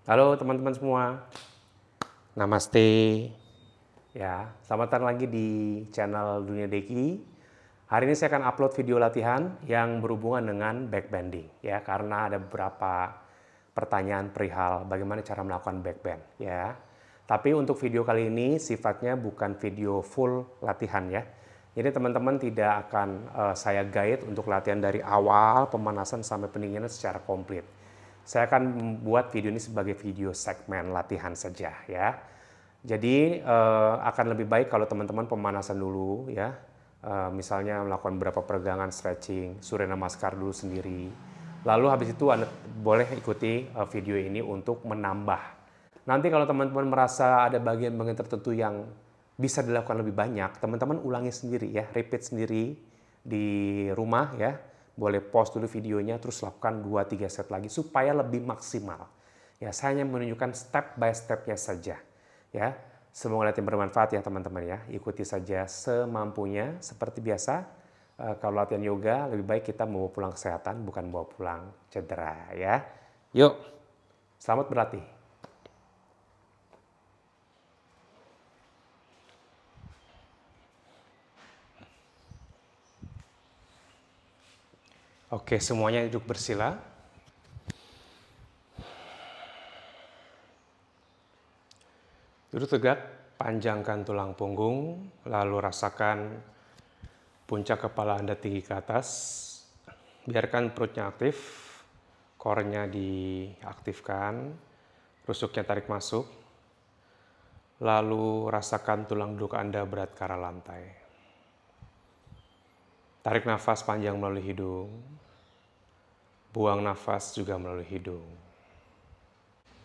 Halo teman-teman semua, Namaste. Ya, selamat datang lagi di channel Dunia Deki. Hari ini saya akan upload video latihan yang berhubungan dengan backbending, ya, karena ada beberapa pertanyaan perihal bagaimana cara melakukan backbend, ya. Tapi untuk video kali ini sifatnya bukan video full latihan, ya. Jadi teman-teman tidak akan saya guide untuk latihan dari awal pemanasan sampai pendinginan secara komplit. Saya akan membuat video ini sebagai video segmen latihan saja, ya. Jadi akan lebih baik kalau teman-teman pemanasan dulu, ya. Misalnya melakukan beberapa peregangan, stretching, Surya Namaskar dulu sendiri. Lalu habis itu Anda boleh ikuti video ini untuk menambah. Nanti kalau teman-teman merasa ada bagian-bagian tertentu yang bisa dilakukan lebih banyak, teman-teman ulangi sendiri, ya, repeat sendiri di rumah, ya. Boleh pause dulu videonya, terus lakukan 2-3 set lagi supaya lebih maksimal. Ya, saya hanya menunjukkan step by step-nya saja. Ya, semoga latihan bermanfaat ya teman-teman ya. Ikuti saja semampunya seperti biasa. Kalau latihan yoga lebih baik kita membawa pulang kesehatan bukan bawa pulang cedera ya. Yuk, selamat berlatih. Oke, semuanya duduk bersila. Duduk tegak, panjangkan tulang punggung, lalu rasakan puncak kepala Anda tinggi ke atas. Biarkan perutnya aktif, core-nya diaktifkan, rusuknya tarik masuk. Lalu rasakan tulang duduk Anda berat ke arah lantai. Tarik nafas panjang melalui hidung. Buang nafas juga melalui hidung.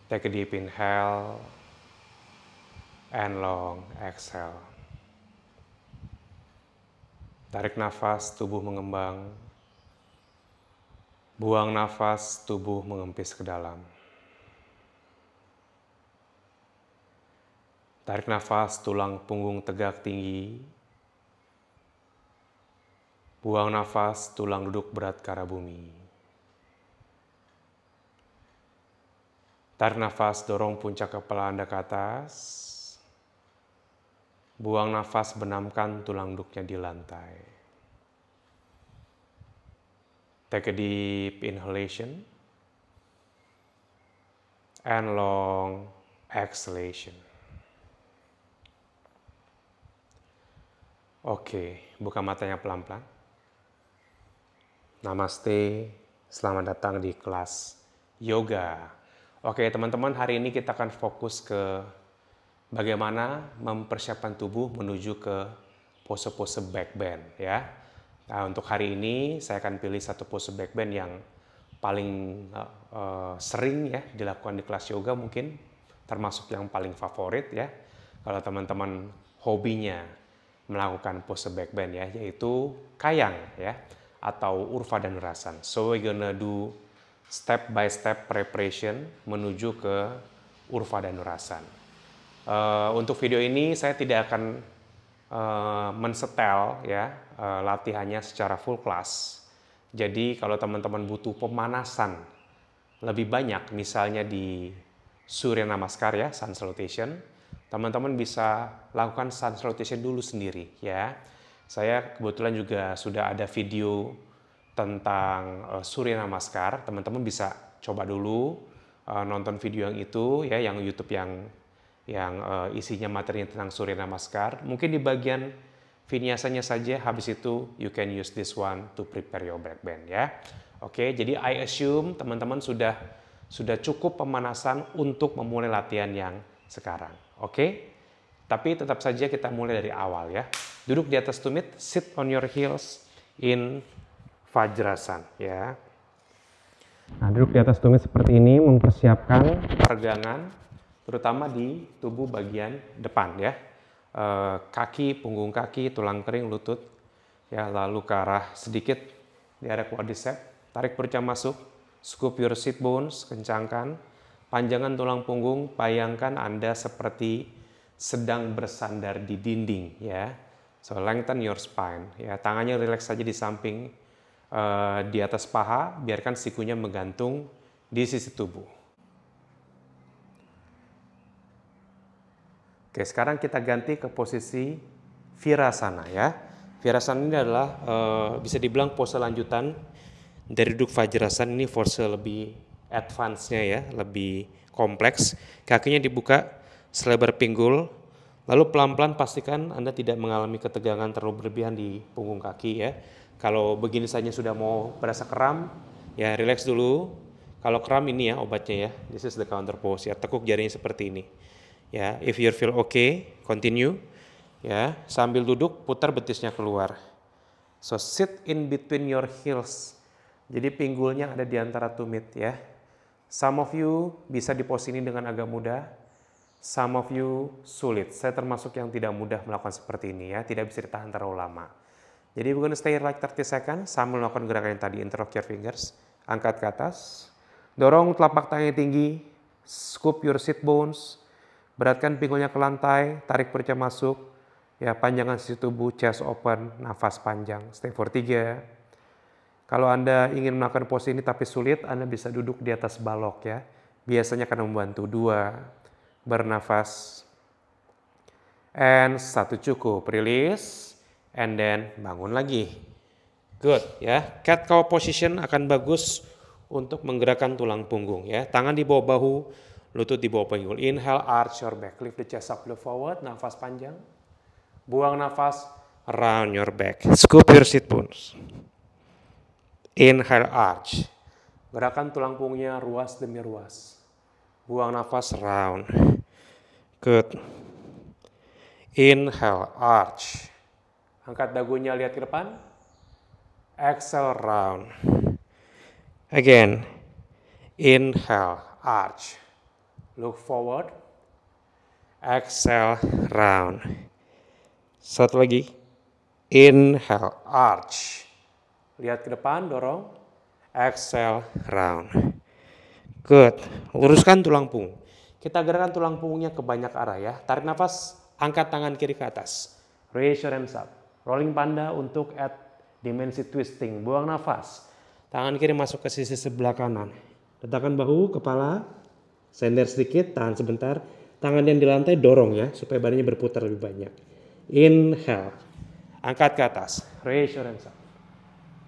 Take a deep inhale and long exhale. Tarik nafas, tubuh mengembang. Buang nafas, tubuh mengempis ke dalam. Tarik nafas, tulang punggung tegak tinggi. Buang nafas, tulang duduk berat ke arah bumi. Tarik nafas, dorong puncak kepala Anda ke atas. Buang nafas, benamkan tulang duduknya di lantai. Take a deep inhalation and long exhalation. Oke, buka matanya pelan-pelan. Namaste, selamat datang di kelas yoga. Oke teman-teman, hari ini kita akan fokus ke bagaimana mempersiapkan tubuh menuju ke pose-pose backbend ya. Nah, untuk hari ini saya akan pilih satu pose backbend yang paling sering ya dilakukan di kelas yoga, mungkin termasuk yang paling favorit ya. Kalau teman-teman hobinya melakukan pose backbend ya, yaitu kayang ya atau Urdhva Dhanurasana. So we're gonna do step by step preparation menuju ke Urdhva Dhanurasana. Untuk video ini saya tidak akan mensetel ya latihannya secara full class. Jadi kalau teman-teman butuh pemanasan lebih banyak, misalnya di Surya Namaskar ya, Sun Salutation, teman-teman bisa lakukan Sun Salutation dulu sendiri ya. Saya kebetulan juga sudah ada video tentang Surya Namaskar. Teman-teman bisa coba dulu nonton video yang itu ya, yang YouTube yang isinya materinya tentang Surya Namaskar. Mungkin di bagian vinyasanya saja, habis itu you can use this one to prepare your backbend ya. Oke, jadi I assume teman-teman sudah cukup pemanasan untuk memulai latihan yang sekarang. Oke? Tapi tetap saja kita mulai dari awal ya. Duduk di atas tumit, sit on your heels in Vajrasana ya. Nah, duduk di atas tumit seperti ini mempersiapkan peregangan terutama di tubuh bagian depan ya. Kaki, punggung kaki, tulang kering, lutut ya, lalu ke arah sedikit di area quadricep. Tarik perutnya masuk, scoop your sit bones, kencangkan. Panjangan tulang punggung, bayangkan Anda seperti sedang bersandar di dinding ya. So lengthen your spine ya. Tangannya rileks saja di samping di atas paha, biarkan sikunya menggantung di sisi tubuh. Oke, sekarang kita ganti ke posisi Virasana ya. Virasana ini adalah bisa dibilang pose lanjutan dari duduk Vajrasana. Ini pose lebih advance-nya ya, lebih kompleks. Kakinya dibuka selebar pinggul. Lalu pelan-pelan pastikan Anda tidak mengalami ketegangan terlalu berlebihan di punggung kaki ya. Kalau begini saja sudah mau berasa kram, ya relax dulu. Kalau kram ini ya obatnya ya. This is the counter pose ya. Tekuk jarinya seperti ini. Ya, if you feel okay, continue. Ya, sambil duduk putar betisnya keluar. So sit in between your heels. Jadi pinggulnya ada di antara tumit ya. Some of you bisa di pose ini dengan agak mudah. Some of you sulit. Saya termasuk yang tidak mudah melakukan seperti ini ya. Tidak bisa ditahan terlalu lama. Jadi we're gonna stay here like 30 seconds sambil melakukan gerakan yang tadi. Interlock your fingers. Angkat ke atas. Dorong telapak tangannya tinggi. Scoop your sit bones. Beratkan pinggulnya ke lantai, tarik perutnya masuk, ya panjangkan sisi tubuh, chest open, nafas panjang, stay for 3. Kalau Anda ingin melakukan pose ini tapi sulit, Anda bisa duduk di atas balok ya, biasanya akan membantu. 2, bernafas, and 1 cukup, release, and then bangun lagi. Good ya, cat cow position akan bagus untuk menggerakkan tulang punggung ya, tangan di bawah bahu, lutut di bawah pinggul. Inhale, arch your back. Lift the chest up, look forward. Nafas panjang. Buang nafas, round your back. Scoop your sit bones. Inhale, arch. Gerakan tulang punggungnya ruas demi ruas. Buang nafas, round. Good. Inhale, arch. Angkat dagunya, lihat ke depan. Exhale, round. Again. Inhale, arch. Look forward, exhale, round. Satu lagi, inhale, arch. Lihat ke depan, dorong, exhale, round. Good, luruskan tulang punggung. Kita gerakan tulang punggungnya ke banyak arah ya. Tarik nafas, angkat tangan kiri ke atas. Raise your hands up. Rolling panda untuk add dimensi twisting. Buang nafas. Tangan kiri masuk ke sisi sebelah kanan. Letakkan bahu, kepala. Sender sedikit, tahan sebentar. Tangan yang di lantai dorong ya, supaya badannya berputar lebih banyak. Inhale. Angkat ke atas. Raise your hands up.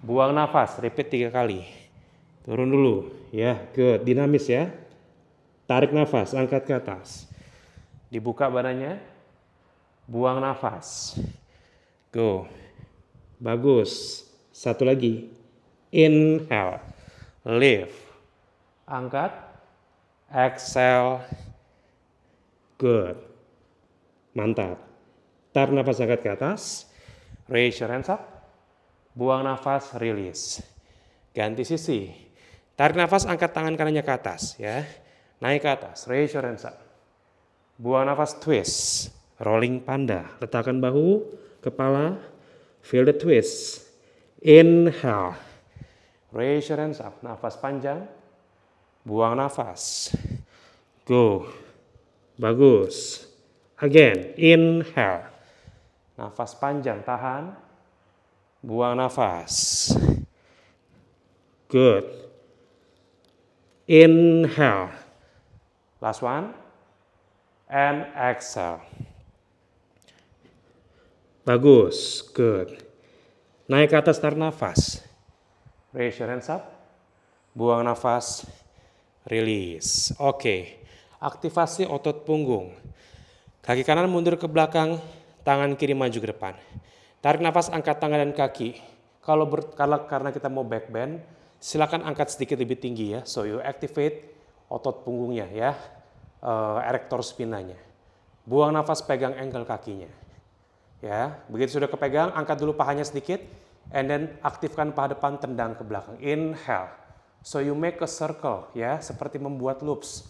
Buang nafas, repeat 3 kali. Turun dulu. Ya, good. Dinamis ya. Tarik nafas, angkat ke atas. Dibuka badannya. Buang nafas. Go. Bagus. Satu lagi. Inhale. Lift. Angkat. Exhale. Good. Mantap. Tarik nafas, angkat ke atas. Raise your hands up. Buang nafas, release. Ganti sisi. Tarik nafas, angkat tangan kanannya ke atas ya. Naik ke atas. Raise your hands up. Buang nafas, twist. Rolling panda. Letakkan bahu, kepala. Feel the twist. Inhale. Raise your hands up. Nafas panjang. Buang nafas. Go. Bagus. Again. Inhale. Nafas panjang. Tahan. Buang nafas. Good. Inhale. Last one. And exhale. Bagus. Good. Naik ke atas, tarik nafas. Raise your hands up. Buang nafas. Release. Oke. Aktivasi otot punggung. Kaki kanan mundur ke belakang, tangan kiri maju ke depan. Tarik nafas, angkat tangan dan kaki. Kalau karena kita mau back bend, silakan angkat sedikit lebih tinggi ya. So you activate otot punggungnya ya, erector spinanya. Buang nafas, pegang ankle kakinya. Ya, begitu sudah kepegang, angkat dulu pahanya sedikit, and then aktifkan paha depan, tendang ke belakang. Inhale. So you make a circle ya, seperti membuat loops.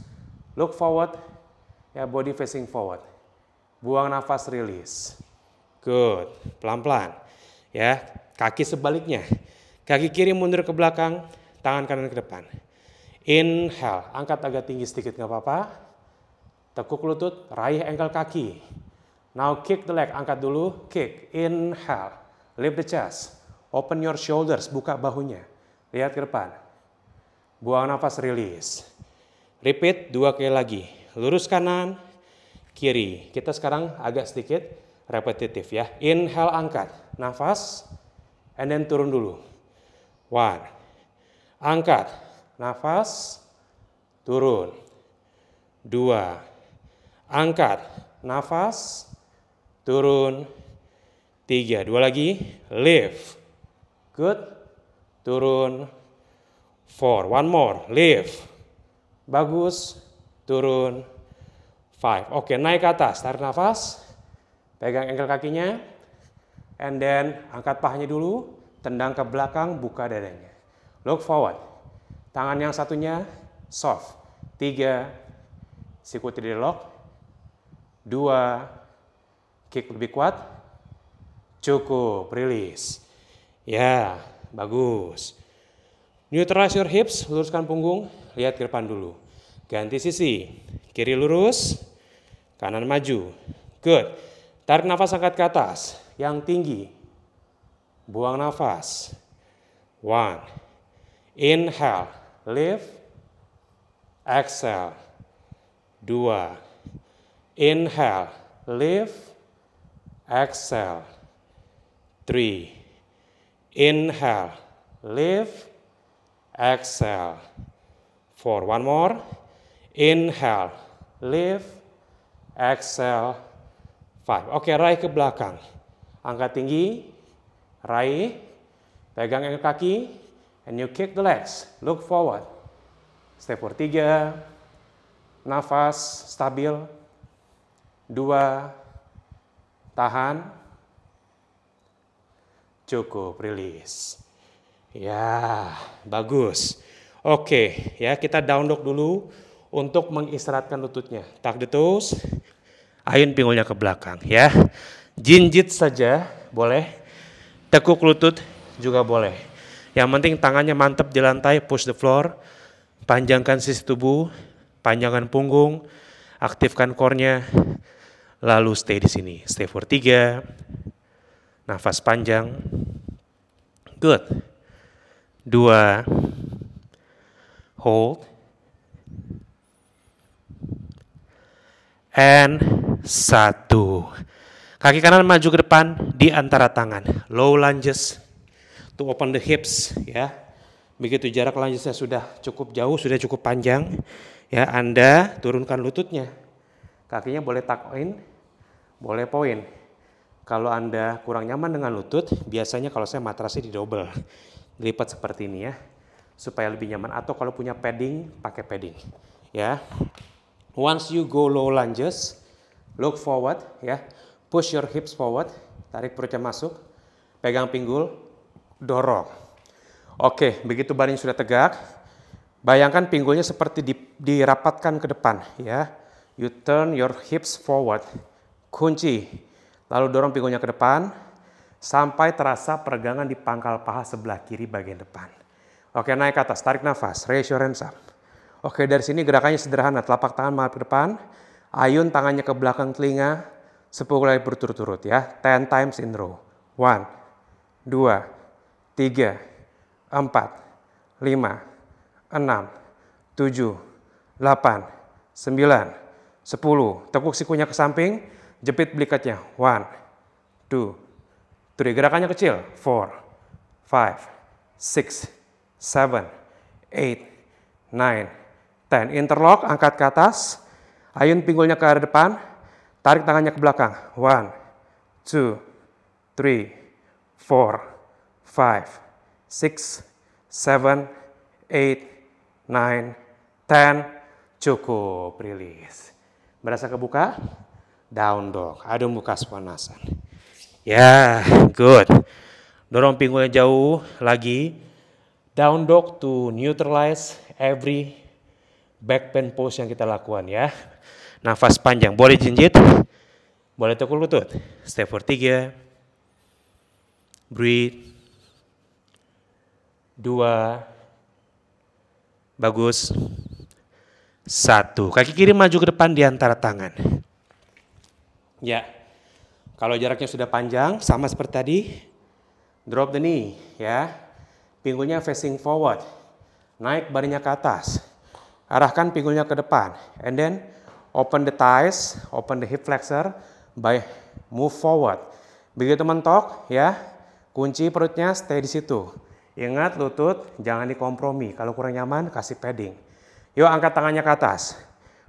Look forward, ya body facing forward. Buang nafas, release. Good, pelan-pelan. Ya, kaki sebaliknya. Kaki kiri mundur ke belakang, tangan kanan ke depan. Inhale, angkat agak tinggi sedikit, nggak apa-apa. Tekuk lutut, raih ankle kaki. Now kick the leg, angkat dulu, kick. Inhale, lift the chest. Open your shoulders, buka bahunya. Lihat ke depan. Buang nafas, release. Repeat 2 kali lagi. Lurus kanan, kiri. Kita sekarang agak sedikit repetitif ya. Inhale, angkat nafas, and then turun dulu. 1, angkat nafas, turun. 2, angkat nafas, turun. 3, 2 lagi, lift, good, turun. 4, one more, lift, bagus, turun. 5, oke, naik ke atas, tarik nafas, pegang ankle kakinya, and then angkat pahanya dulu, tendang ke belakang, buka dadanya. Look forward, tangan yang satunya soft. 3, sikuti di lock. 2, kick lebih kuat. Cukup, release. Ya, bagus. Neutralize your hips, luruskan punggung, lihat ke depan dulu. Ganti sisi, kiri lurus, kanan maju. Good. Tarik nafas, angkat ke atas, yang tinggi. Buang nafas. 1, inhale, lift, exhale. 2, inhale, lift, exhale. 3, inhale, lift, exhale. 4, one more, inhale, lift, exhale. 5, oke, raih ke belakang, angkat tinggi, raih, pegang ankle kaki, and you kick the legs, look forward. Step for 3, nafas stabil. 2, tahan. Cukup, release. Ya, bagus. Oke, ya kita down dog dulu untuk mengistirahatkan lututnya. Tuck the toes, ayun pinggulnya ke belakang ya. Jinjit saja boleh, tekuk lutut juga boleh. Yang penting tangannya mantap di lantai, push the floor, panjangkan sisi tubuh, panjangkan punggung, aktifkan core-nya, lalu stay di sini. Stay for 3, nafas panjang, good. 2, hold, and 1. Kaki kanan maju ke depan di antara tangan. Low lunges to open the hips ya. Begitu jarak lungesnya sudah cukup jauh, sudah cukup panjang, ya Anda turunkan lututnya. Kakinya boleh tuck in, boleh point. Kalau Anda kurang nyaman dengan lutut, biasanya kalau saya matrasnya di double, dilipat seperti ini ya, supaya lebih nyaman. Atau kalau punya padding, pakai padding. Ya. Once you go low lunges, look forward ya, push your hips forward, tarik perutnya masuk, pegang pinggul, dorong. Oke, begitu badannya sudah tegak, bayangkan pinggulnya seperti dirapatkan ke depan ya. You turn your hips forward, kunci. Lalu dorong pinggulnya ke depan, sampai terasa peregangan di pangkal paha sebelah kiri bagian depan. Oke, naik ke atas, tarik nafas, raise your hands up. Oke, dari sini gerakannya sederhana, telapak tangan menghadap ke depan, ayun tangannya ke belakang telinga, 10 kali berturut-turut ya, 10 times in row. 1, 2, 3, 4, 5, 6, 7, 8, 9, 10. Tekuk sikunya ke samping, jepit belikatnya. 1, 2, 3. Gerakannya kecil. 4, 5, 6, 7, 8, 9, 10. Interlock, angkat ke atas. Ayun pinggulnya ke arah depan. Tarik tangannya ke belakang. 1, 2, 3, 4, 5, 6, 7, 8, 9, 10. Cukup, release. Berasa kebuka? Down dog, adem muka sepanasan. Ya, good. Dorong pinggulnya jauh lagi. Down dog to neutralize every back bend pose yang kita lakukan ya. Nafas panjang, boleh jinjit, boleh tekuk lutut. Step for 3. Breathe. 2. Bagus. 1. Kaki kiri maju ke depan di antara tangan. Ya, kalau jaraknya sudah panjang, sama seperti tadi, drop the knee, ya. Pinggulnya facing forward, naik badannya ke atas, arahkan pinggulnya ke depan, and then Open the thighs, open the hip flexor by move forward. Begitu mentok ya, kunci perutnya stay di situ. Ingat lutut jangan dikompromi. Kalau kurang nyaman kasih padding. Yuk angkat tangannya ke atas.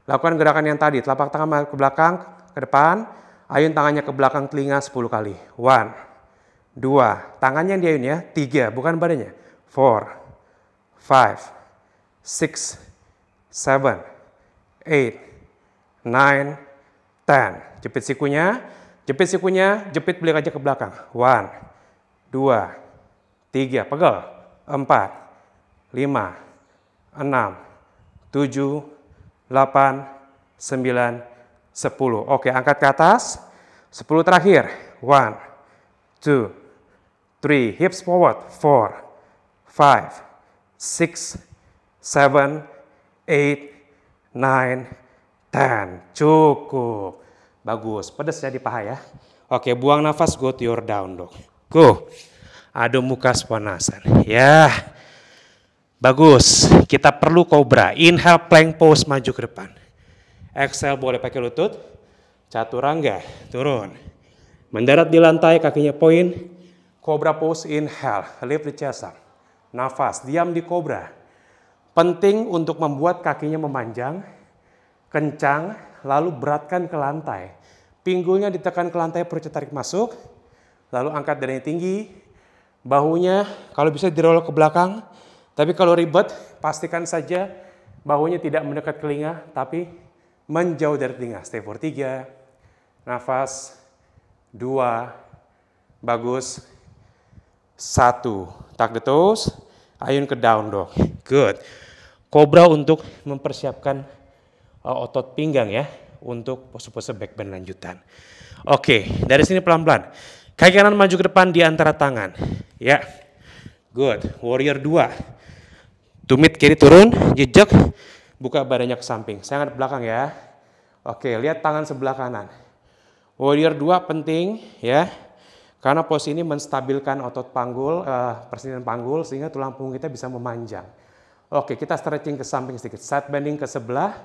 Lakukan gerakan yang tadi, telapak tangan ke belakang, ke depan. Ayun tangannya ke belakang telinga 10 kali. 1, 2, tangannya diayun ya. 3, bukan badannya. 4, 5, 6, 7, 8, 9, 10. Jepit sikunya, jepit balik aja ke belakang. 1, 2, 3, pegel. 4, 5, 6, 7, 8, 9, 10. Oke, angkat ke atas. 10 terakhir. 1, 2, 3, hips forward. 4, 5, 6, 7, 8, 9, 10. Cukup. Bagus. Pedas ya di paha ya. Oke, buang nafas, go to your down dog. Go. Adu muka Svanasana. Ya. Bagus. Kita perlu cobra. Inhale plank pose maju ke depan. Exhale boleh pakai lutut. Chaturanga. Turun. Mendarat di lantai, kakinya point. Cobra pose, inhale. Lift the chest up. Nafas, diam di cobra. Penting untuk membuat kakinya memanjang, kencang, lalu beratkan ke lantai. Pinggulnya ditekan ke lantai, perutnya tarik masuk. Lalu angkat dadanya tinggi. Bahunya kalau bisa dirolok ke belakang. Tapi kalau ribet, pastikan saja bahunya tidak mendekat ke telinga, tapi menjauh dari telinga. Stay for 3. Nafas. 2. Bagus. 1. Tuck the toes. Ayun ke down dog. Good. Cobra untuk mempersiapkan otot pinggang ya. Untuk pose-pose back bend lanjutan. Oke, dari sini pelan-pelan. Kaki kanan maju ke depan di antara tangan. Ya. Good. Warrior 2. Tumit kiri turun, jejak. Buka badannya ke samping. Saya angkat belakang ya. Oke, lihat tangan sebelah kanan. Warrior 2 penting ya. Karena pose ini menstabilkan otot panggul, persediaan panggul sehingga tulang punggung kita bisa memanjang. Oke, kita stretching ke samping sedikit. Side bending ke sebelah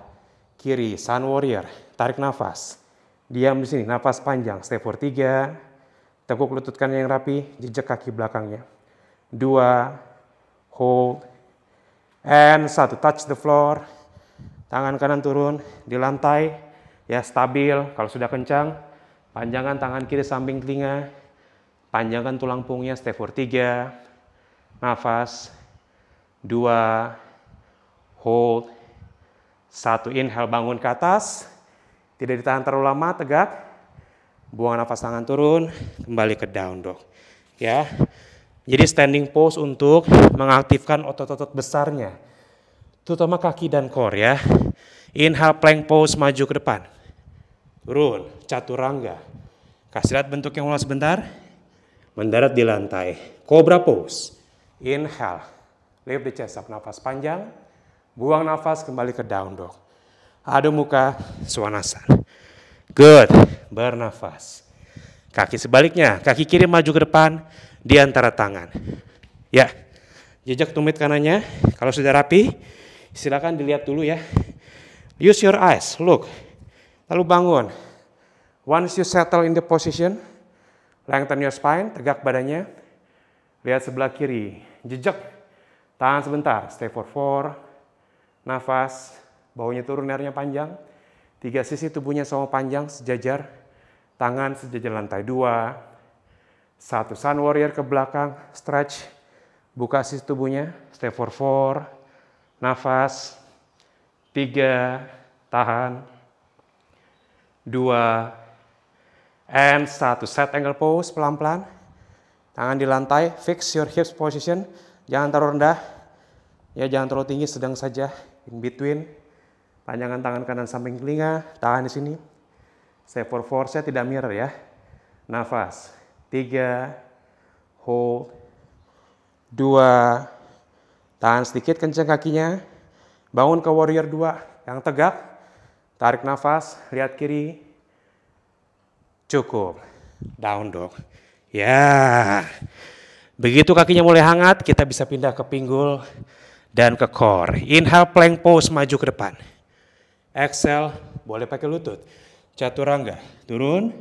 kiri. Sun Warrior. Tarik nafas. Diam di sini. Nafas panjang. Stay for 3. Tekuk lutut kanan yang rapi. Jejak kaki belakangnya. 2. Hold. And 1. Touch the floor. Tangan kanan turun di lantai. Ya, stabil. Kalau sudah kencang, panjangkan tangan kiri samping telinga. Panjangkan tulang punggungnya. Stay for 3. Nafas. 2. Hold. 1. Inhale, bangun ke atas. Tidak ditahan terlalu lama, tegak. Buang nafas, tangan turun. Kembali ke down dog. Ya. Jadi standing pose untuk mengaktifkan otot-otot besarnya. Terutama kaki dan core ya. Inhale, plank pose, maju ke depan. Turun, chaturanga. Kasih lihat bentuk yang ulang sebentar. Mendarat di lantai. Cobra pose. Inhale. Lift the chest up. Nafas panjang. Buang nafas, kembali ke down dog. Adu muka Svanasana. Good. Bernafas. Kaki sebaliknya. Kaki kiri maju ke depan di antara tangan. Ya. Jejak tumit kanannya. Kalau sudah rapi, silakan dilihat dulu ya. Use your eyes. Look. Lalu bangun. Once you settle in the position, lengthen your spine, tegak badannya. Lihat sebelah kiri. Jejak. Tahan sebentar. Stay for 4. Nafas. Baunya turun, airnya panjang. 3 sisi tubuhnya sama panjang, sejajar. Tangan sejajar lantai. 2. 1. Sun Warrior ke belakang. Stretch. Buka sisi tubuhnya. Stay for 4. Nafas. 3. Tahan. 2. And 1. Set angle pose pelan-pelan. Tangan di lantai. Fix your hips position. Jangan terlalu rendah. Ya, jangan terlalu tinggi, sedang saja. In between. Panjangkan tangan kanan samping telinga. Tahan di sini. Stay for 4. Saya tidak mirror ya. Nafas. 3. Hold. 2. Tahan sedikit, kencang kakinya. Bangun ke Warrior 2 yang tegak. Tarik nafas, lihat kiri. Cukup. Down dog. Ya. Begitu kakinya mulai hangat, kita bisa pindah ke pinggul dan ke core. Inhale, plank pose, maju ke depan. Exhale, boleh pakai lutut. Chaturanga, turun,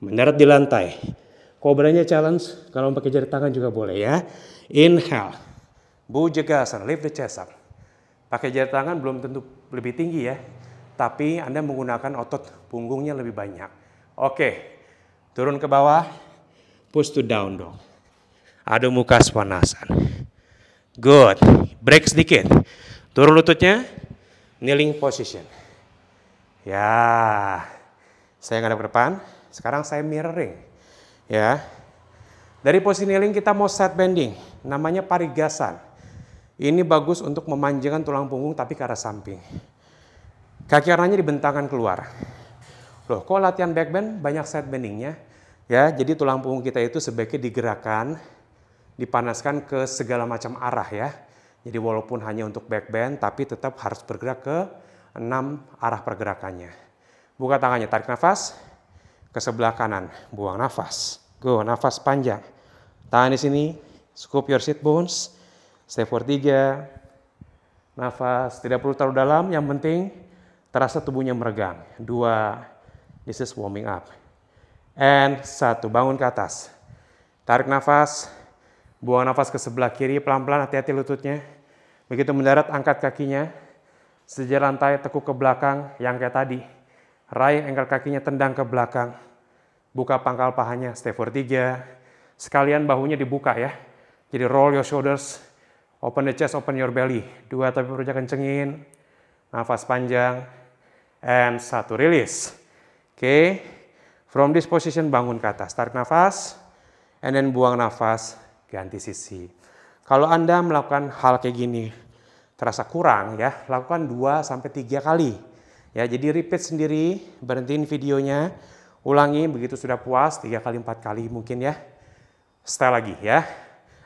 mendarat di lantai. Kobranya challenge, kalau pakai jari tangan juga boleh ya. Inhale, Bhujagasana, lift the chest up. Pakai jari tangan belum tentu lebih tinggi ya, tapi Anda menggunakan otot punggungnya lebih banyak. Oke, turun ke bawah, push to down dong. Adho Mukha Svanasana. Good, break sedikit. Turun lututnya, kneeling position. Ya, saya ngadep ke depan, sekarang saya mirroring. Ya, dari posisi kneeling kita mau side bending, namanya Parigasana. Ini bagus untuk memanjangkan tulang punggung tapi ke arah samping. Kaki kanannya dibentangkan keluar. Loh, kok latihan back bend banyak side bendingnya? Ya, jadi tulang punggung kita itu sebaiknya digerakkan, dipanaskan ke segala macam arah ya. Jadi walaupun hanya untuk back bend, tapi tetap harus bergerak ke 6 arah pergerakannya. Buka tangannya, tarik nafas ke sebelah kanan, buang nafas. Go, nafas panjang. Tahan di sini, scoop your sit bones. Step for 3, nafas, tidak perlu terlalu dalam, yang penting terasa tubuhnya meregang. 2, this is warming up. And 1, bangun ke atas. Tarik nafas, buang nafas ke sebelah kiri, pelan-pelan, hati-hati lututnya. Begitu mendarat, angkat kakinya. Sejajar lantai, tekuk ke belakang, yang kayak tadi. Raih engkel kakinya, tendang ke belakang. Buka pangkal pahanya, step for 3. Sekalian bahunya dibuka ya. Jadi roll your shoulders. Open the chest, open your belly. 2, tapi perutnya kencengin. Nafas panjang. And 1, release. Oke. From this position, bangun ke atas. Tarik nafas. And then buang nafas, ganti sisi. Kalau Anda melakukan hal kayak gini, terasa kurang ya, lakukan 2-3 kali. Ya, jadi repeat sendiri, berhentiin videonya. Ulangi, begitu sudah puas, 3 kali, 4 kali mungkin ya. Style lagi ya.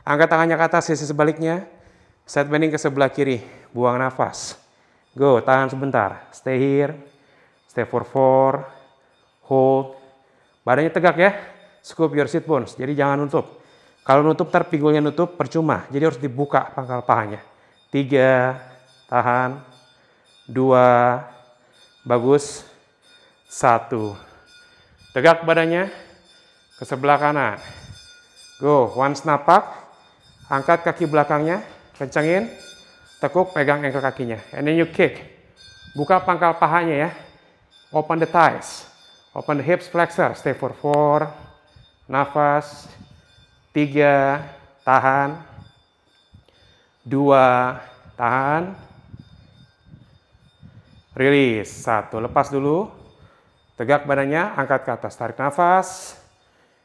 Angkat tangannya ke atas, sisi sebaliknya. Side bending ke sebelah kiri, buang nafas. Go, tahan sebentar. Stay here. Stay for 4. Hold. Badannya tegak ya. Scoop your sit bones. Jadi jangan nutup. Kalau nutup, ntar pinggulnya nutup, percuma. Jadi harus dibuka pangkal pahanya. 3, tahan. 2, bagus. 1. Tegak badannya ke sebelah kanan. Go, once napak. Angkat kaki belakangnya. Kencengin, tekuk, pegang engkel kakinya. And then you kick. Buka pangkal pahanya ya. Open the thighs. Open the hips flexor. Stay for 4. Nafas. 3. Tahan. 2. Tahan. Release. 1. Lepas dulu. Tegak badannya, angkat ke atas. Tarik nafas.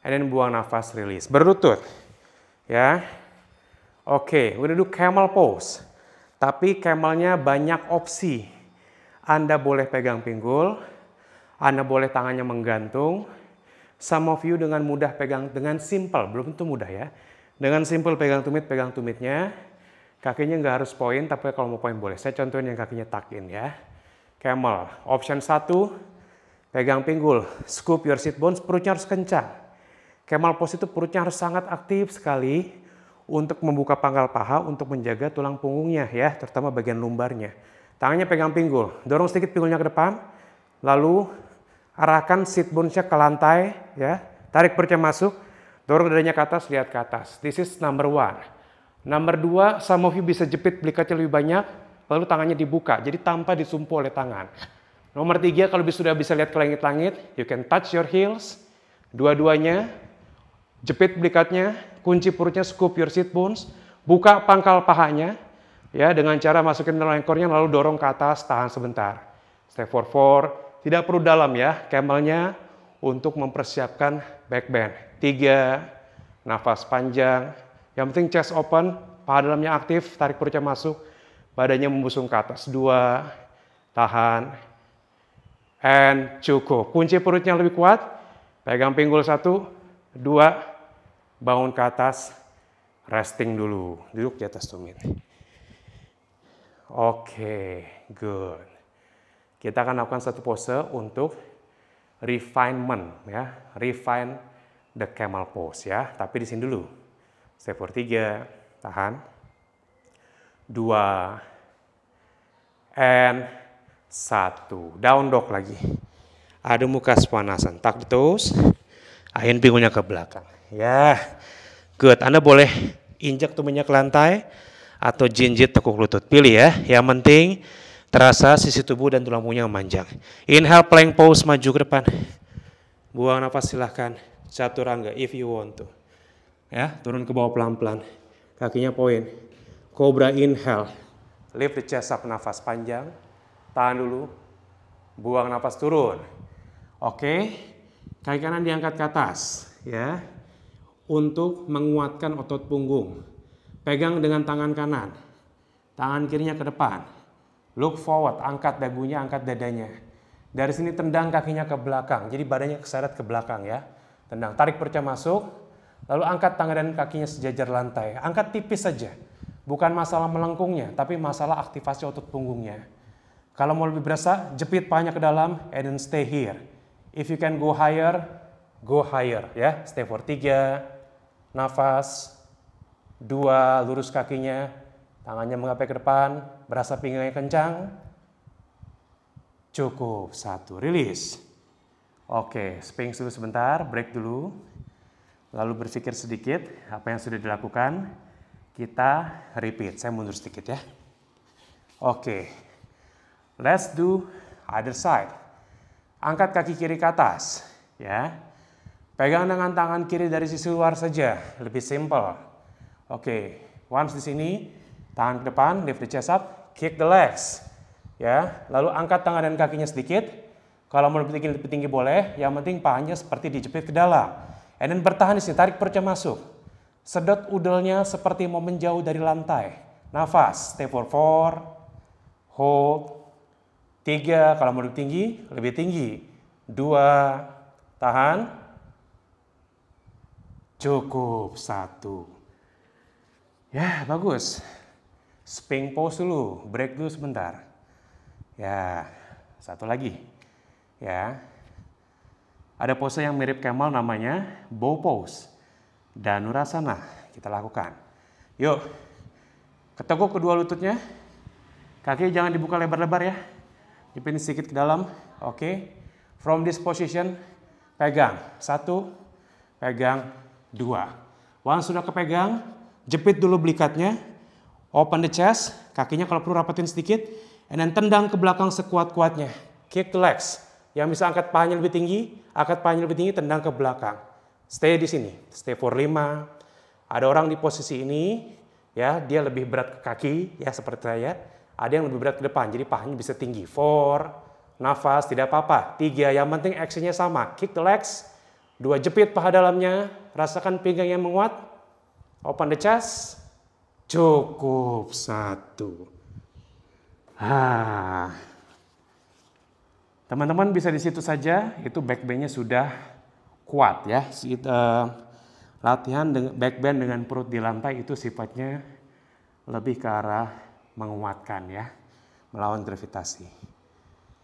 And then buang nafas, release. Berlutut. Ya. Oke, udah do camel pose. Tapi camelnya banyak opsi. Anda boleh pegang pinggul, Anda boleh tangannya menggantung. Some of you dengan mudah pegang, dengan simple, belum tentu mudah ya. Dengan simple pegang tumitnya. Kakinya nggak harus poin, tapi kalau mau poin boleh. Saya contohin yang kakinya tuck in ya. Camel, option 1, pegang pinggul, scoop your sit bones, perutnya harus kencang. Camel pose itu perutnya harus sangat aktif sekali. Untuk membuka pangkal paha, untuk menjaga tulang punggungnya ya, terutama bagian lumbarnya. Tangannya pegang pinggul, dorong sedikit pinggulnya ke depan, lalu arahkan sit bones-nya ke lantai ya, tarik perutnya masuk, dorong dadanya ke atas, lihat ke atas. This is number 1. Number 2, some of you bisa jepit belikatnya lebih banyak, lalu tangannya dibuka, jadi tanpa disumpu oleh tangan. Nomor 3, kalau sudah bisa lihat ke langit-langit, you can touch your heels, dua-duanya, jepit belikatnya, kunci perutnya, scoop your sit bones, buka pangkal pahanya, ya dengan cara masukin dalam ekornya lalu dorong ke atas, tahan sebentar. Step for 4, tidak perlu dalam ya, camelnya untuk mempersiapkan back bend. 3, nafas panjang, yang penting chest open, paha dalamnya aktif, tarik perutnya masuk, badannya membusung ke atas. 2, tahan, and cukup. Kunci perutnya lebih kuat, pegang pinggul 1, 2, bangun ke atas, resting dulu, duduk di atas tumit. Oke, good. Kita akan lakukan satu pose untuk refinement ya, refine the camel pose ya. Tapi di sini dulu. Step for 3, tahan. 2, and 1. Down dog lagi. Adu muka sepanasan. Tuck the toes. Ahin pinggulnya ke belakang. Ya, good. Anda boleh injak tubuhnya ke lantai atau jinjit tekuk lutut. Pilih ya. Yang penting terasa sisi tubuh dan tulang punggungnya memanjang. Inhale, plank pose, maju ke depan. Buang nafas silahkan. Chaturanga if you want to. Ya, turun ke bawah pelan-pelan. Kakinya poin. Cobra inhale. Lift the chest up, nafas panjang. Tahan dulu. Buang nafas turun. Oke. Kaki kanan diangkat ke atas, ya. Untuk menguatkan otot punggung. Pegang dengan tangan kanan. Tangan kirinya ke depan. Look forward, angkat dagunya, angkat dadanya. Dari sini tendang kakinya ke belakang. Jadi badannya keseret ke belakang ya. Tendang, tarik perutnya masuk. Lalu angkat tangan dan kakinya sejajar lantai. Angkat tipis saja. Bukan masalah melengkungnya, tapi masalah aktivasi otot punggungnya. Kalau mau lebih berasa, jepit pahanya ke dalam and then stay here. If you can go higher ya. Stay for 3, nafas, 2, lurus kakinya, tangannya menggapai ke depan, berasa pinggangnya kencang. Cukup, 1, release. Oke, sphinx dulu sebentar, break dulu. Lalu berpikir sedikit apa yang sudah dilakukan. Kita repeat, saya mundur sedikit ya. Oke, let's do other side. Angkat kaki kiri ke atas, ya. Pegang dengan tangan kiri dari sisi luar saja, lebih simple. Oke, once di sini, tangan ke depan, lift the chest up, kick the legs, ya. Lalu angkat tangan dan kakinya sedikit. Kalau mau lebih tinggi boleh, yang penting pahanya seperti dijepit ke dalam. And then bertahan di sini, tarik perutnya masuk. Sedot udelnya seperti mau menjauh dari lantai. Nafas, stay for 4, hold. 3, kalau mau lebih tinggi. 2, tahan. Cukup, 1. Ya, bagus. Sphinx pose dulu, break dulu sebentar. Ya, 1 lagi. Ya. Ada pose yang mirip camel namanya bow pose. Dhanurasana, kita lakukan. Yuk, ketekuk kedua lututnya. Kaki jangan dibuka lebar-lebar ya. Jepit sedikit ke dalam. Oke. From this position, pegang. 1, pegang 2. Once sudah kepegang, jepit dulu belikatnya. Open the chest, kakinya kalau perlu rapetin sedikit. And then tendang ke belakang sekuat-kuatnya. Kick the legs. Yang bisa angkat pahanya lebih tinggi, tendang ke belakang. Stay di sini, stay for 5. Ada orang di posisi ini, ya, dia lebih berat ke kaki, ya seperti saya. Ada yang lebih berat ke depan, jadi pahanya bisa tinggi. 4, nafas, tidak apa-apa. 3, yang penting actionnya sama. Kick the legs. 2, jepit paha dalamnya. Rasakan pinggang yang menguat. Open the chest. Cukup, 1. Teman-teman bisa di situ saja. Itu back bend-nya sudah kuat ya. Latihan back bend dengan perut di lantai itu sifatnya lebih ke arah menguatkan ya, melawan gravitasi.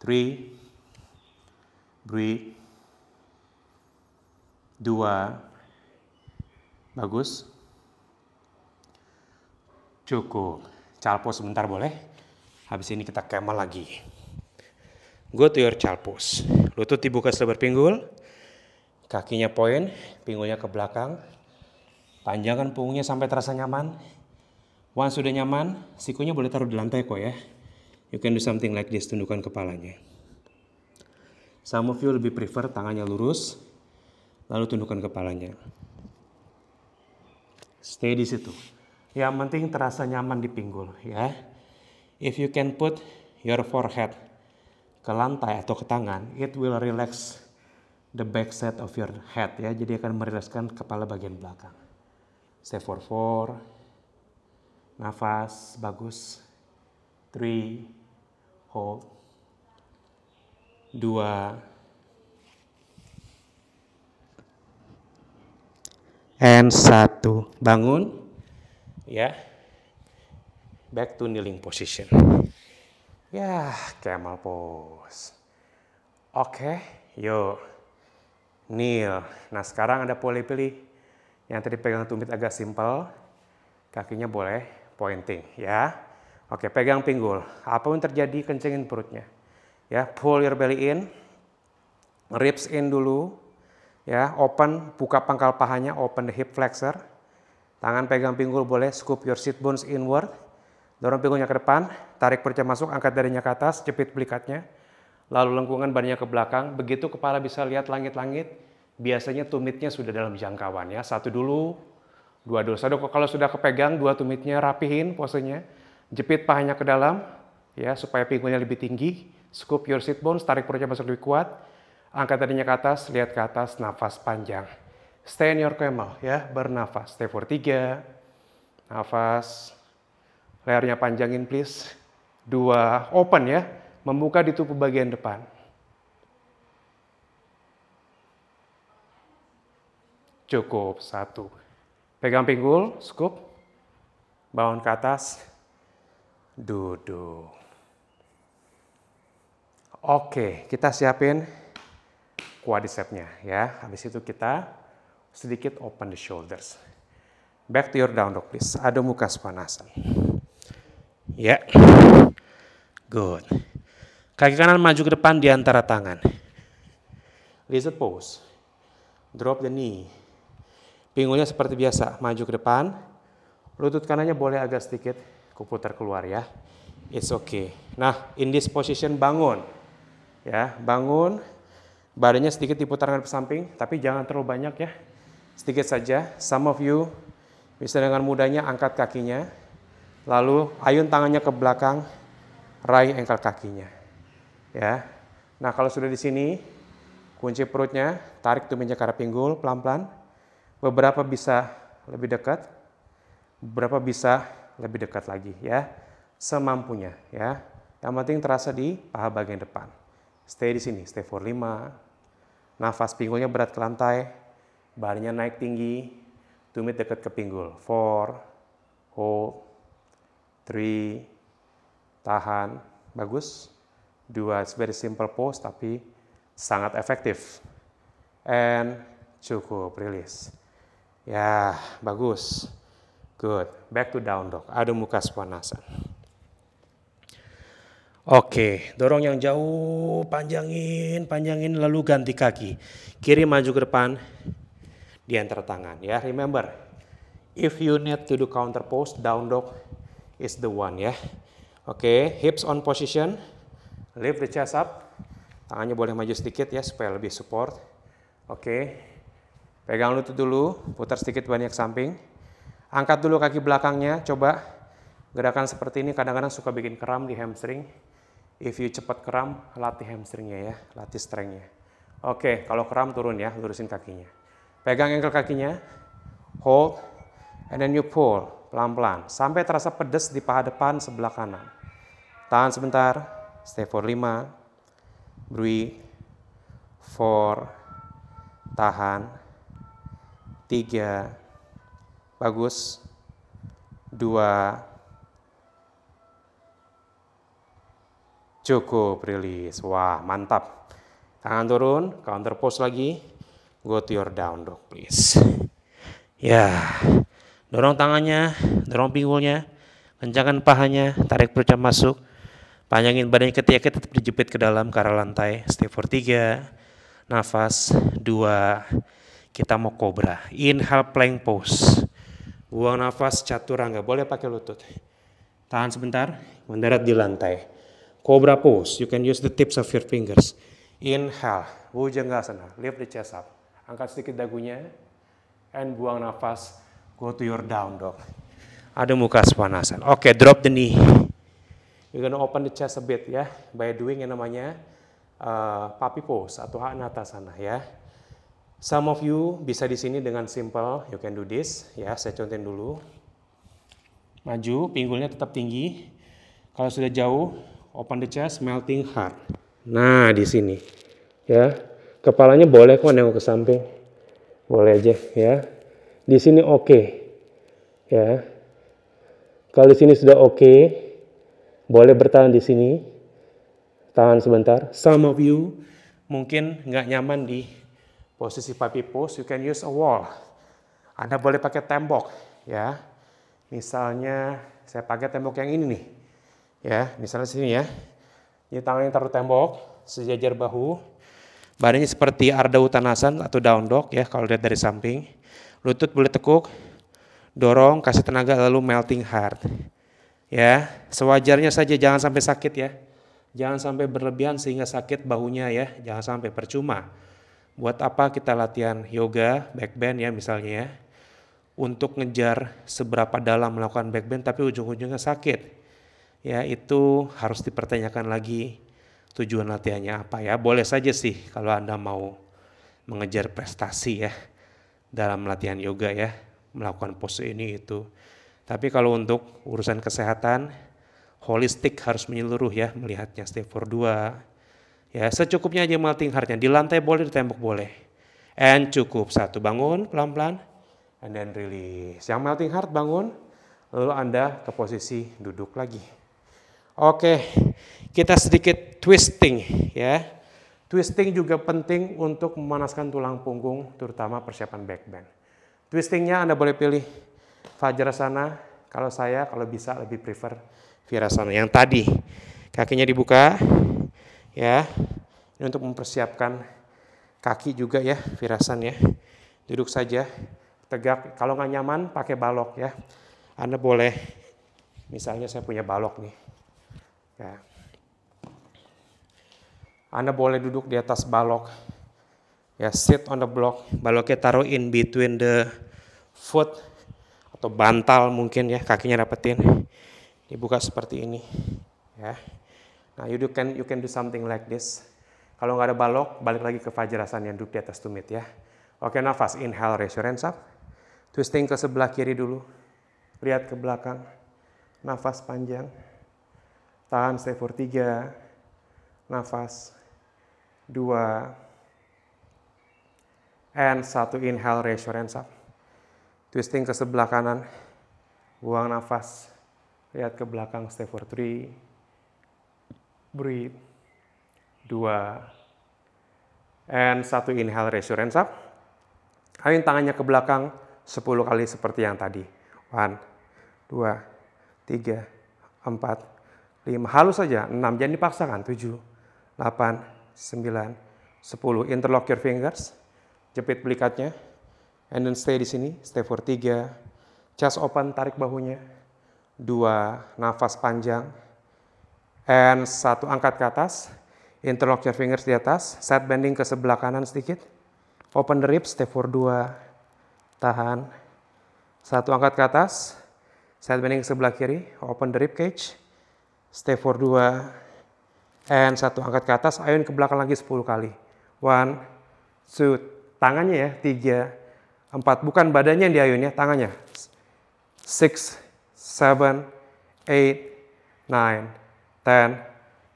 3, breathe. 2, bagus. Cukup. Child pose sebentar boleh. Habis ini kita camel lagi. Go to your child pose. Lutut dibuka selebar pinggul. Kakinya poin, pinggulnya ke belakang. Panjangkan punggungnya sampai terasa nyaman. Once sudah nyaman, sikunya boleh taruh di lantai kok ya. You can do something like this, tundukkan kepalanya. Some of you lebih prefer tangannya lurus, lalu tundukkan kepalanya. Stay di situ. Yang penting terasa nyaman di pinggul ya. If you can put your forehead ke lantai atau ke tangan, it will relax the back side of your head ya. Jadi akan merilekskan kepala bagian belakang. Stay for 4. Nafas, bagus. 3, hold. 2, and 1. Bangun. Ya. Back to kneeling position. Ya, camel pose. Oke, yuk. Kneel. Nah, sekarang ada boleh pilih. Yang tadi pegang tumit agak simpel. Kakinya boleh pointing ya. Oke, pegang pinggul. Apapun terjadi, kencengin perutnya. Ya, pull your belly in, ribs in dulu. Ya, open, buka pangkal pahanya, open the hip flexor. Tangan pegang pinggul boleh, scoop your sit bones inward. Dorong pinggulnya ke depan, tarik perutnya masuk, angkat darinya ke atas, jepit belikatnya. Lalu lengkungan badannya ke belakang. Begitu kepala bisa lihat langit-langit, biasanya tumitnya sudah dalam jangkauan ya. Satu dulu, dua dulu. Kalau sudah kepegang, dua tumitnya rapihin posenya. Jepit pahanya ke dalam, ya supaya pinggulnya lebih tinggi. Scoop your sit bones, tarik perutnya masuk lebih kuat. Angkat darinya ke atas, lihat ke atas, nafas panjang. Stay in your camel ya, bernafas. Stay for 3, nafas. Lehernya panjangin please. 2, open ya, membuka di tubuh bagian depan. Cukup, 1. Pegang pinggul, scoop. Bangun ke atas, duduk. Oke, kita siapin quadricepsnya ya. Habis itu kita sedikit open the shoulders. Back to your down dog please. Adho Mukha Svanasana. Ya. Good. Kaki kanan maju ke depan di antara tangan. Lizard pose. Drop the knee. Pinggulnya seperti biasa, maju ke depan. Lutut kanannya boleh agak sedikit kuputar keluar ya. It's okay. Nah, in this position bangun. Ya, bangun. Badannya sedikit diputarkan ke samping, tapi jangan terlalu banyak ya. Sedikit saja. Some of you bisa dengan mudahnya angkat kakinya. Lalu ayun tangannya ke belakang, raih engkel kakinya. Ya. Nah, kalau sudah di sini, kunci perutnya, tarik tumitnya ke arah pinggul pelan-pelan. Beberapa bisa lebih dekat, beberapa bisa lebih dekat lagi ya. Semampunya ya. Yang penting terasa di paha bagian depan. Stay di sini, stay for 5. Nafas pinggulnya berat ke lantai, badannya naik tinggi, tumit dekat ke pinggul. 4, hold, 3, tahan, bagus. 2, it's very simple pose tapi sangat efektif. And cukup, release. Ya, bagus. Good. Back to down dog. Adho Mukha Svanasana. Oke, dorong yang jauh, panjangin, lalu ganti kaki. Kiri maju ke depan, di antara tangan. Ya, remember, if you need to do counter pose, down dog is the one ya. Oke, hips on position, lift the chest up. Tangannya boleh maju sedikit ya, supaya lebih support. Oke. Pegang lutut dulu, putar sedikit banyak samping. Angkat dulu kaki belakangnya, coba. Gerakan seperti ini kadang-kadang suka bikin kram di hamstring. If you cepat kram, latih hamstringnya ya, latih strength-nya. Oke, kalau kram turun ya, lurusin kakinya. Pegang ankle kakinya, hold, and then you pull, pelan-pelan. Sampai terasa pedes di paha depan sebelah kanan. Tahan sebentar, stay for 5, breathe, 4, tahan. 3, bagus. 2, cukup, release. Wah, mantap. Tangan turun, counter pose lagi. Go to your down dog, please. Ya, dorong tangannya, dorong pinggulnya, kencangkan pahanya, tarik perutnya masuk. Panjangin badannya ketika tetap dijepit ke dalam ke arah lantai. Stay for 3, nafas. 2, kita mau cobra. Inhale plank pose. Buang nafas chaturanga, boleh pakai lutut. Tahan sebentar, mendarat di lantai. Cobra pose, you can use the tips of your fingers. Inhale, Bhujangasana, lift the chest up. Angkat sedikit dagunya, and buang nafas, go to your down dog. Adho Mukha Svanasana. Oke, drop the knee. You're gonna open the chest a bit ya, by doing yang namanya puppy pose atau Anatasana ya. Some of you bisa di sini dengan simple, you can do this ya. Saya contohin dulu. Maju, pinggulnya tetap tinggi. Kalau sudah jauh, open the chest, melting heart. Nah, di sini ya. Kepalanya boleh kok nengok ke samping. Boleh aja ya. Di sini oke. Ya. Kalau di sini sudah oke, boleh bertahan di sini. Tahan sebentar. Some of you mungkin nggak nyaman di posisi puppy pose, you can use a wall. Anda boleh pakai tembok, ya. Misalnya saya pakai tembok yang ini nih, ya. Misalnya sini ya. Jadi tangannya taruh tembok, sejajar bahu. Badannya seperti Ardha Uttanasana atau down dog ya kalau lihat dari samping. Lutut boleh tekuk, dorong, kasih tenaga lalu melting heart. Ya, sewajarnya saja, jangan sampai sakit ya. Jangan sampai berlebihan sehingga sakit bahunya ya, jangan sampai percuma. Buat apa kita latihan yoga, backbend ya misalnya ya. Untuk ngejar seberapa dalam melakukan backbend tapi ujung-ujungnya sakit. Ya, itu harus dipertanyakan lagi tujuan latihannya apa ya. Boleh saja sih kalau Anda mau mengejar prestasi ya dalam latihan yoga ya, melakukan pose ini itu. Tapi kalau untuk urusan kesehatan, holistik harus menyeluruh ya, melihatnya step for 2. Ya, secukupnya aja melting heart-nya. Di lantai boleh, di tembok boleh. And cukup. 1, bangun pelan-pelan. And then release. Yang melting heart bangun, lalu Anda ke posisi duduk lagi. Oke, kita sedikit twisting ya. Twisting juga penting untuk memanaskan tulang punggung, terutama persiapan backbend. Twistingnya Anda boleh pilih Vajrasana. Kalau saya, kalau bisa lebih prefer Virasana. Yang tadi, kakinya dibuka ya. Ini untuk mempersiapkan kaki juga ya, Virasana ya. Duduk saja, tegak. Kalau nggak nyaman, pakai balok ya. Anda boleh, misalnya saya punya balok nih. Ya. Anda boleh duduk di atas balok. Ya, sit on the block. Baloknya taruh in between the foot atau bantal mungkin ya, kakinya dapetin. Dibuka seperti ini. Ya. Nah, you can do something like this. Kalau nggak ada balok, balik lagi ke Vajrasana yang duduk di atas tumit ya. Oke, nafas. Inhale, raise your hands up. Twisting ke sebelah kiri dulu. Lihat ke belakang. Nafas panjang. Tahan, stay for 3, nafas, 2, and 1, inhale, raise your hands up. Twisting ke sebelah kanan, buang nafas, lihat ke belakang, stay for 3, breathe, 2, and 1, inhale, raise your hands up. Ayun tangannya ke belakang 10 kali seperti yang tadi. 1, 2, 3, 4, 5, halus saja, 6, jangan dipaksakan, 7, 8, 9, 10, interlock your fingers, jepit pelikatnya, and then stay di sini, stay for 3, chest open, tarik bahunya, 2, nafas panjang, and 1, angkat ke atas, interlock your fingers di atas, side bending ke sebelah kanan sedikit, open the ribs, stay for 2, tahan, 1, angkat ke atas, side bending ke sebelah kiri, open the rib cage, stay for 2, and 1, angkat ke atas, ayun ke belakang lagi 10 kali. 1, 2, tangannya ya, 3, 4, bukan badannya yang diayun ya, tangannya. 6, 7, 8, 9, 10,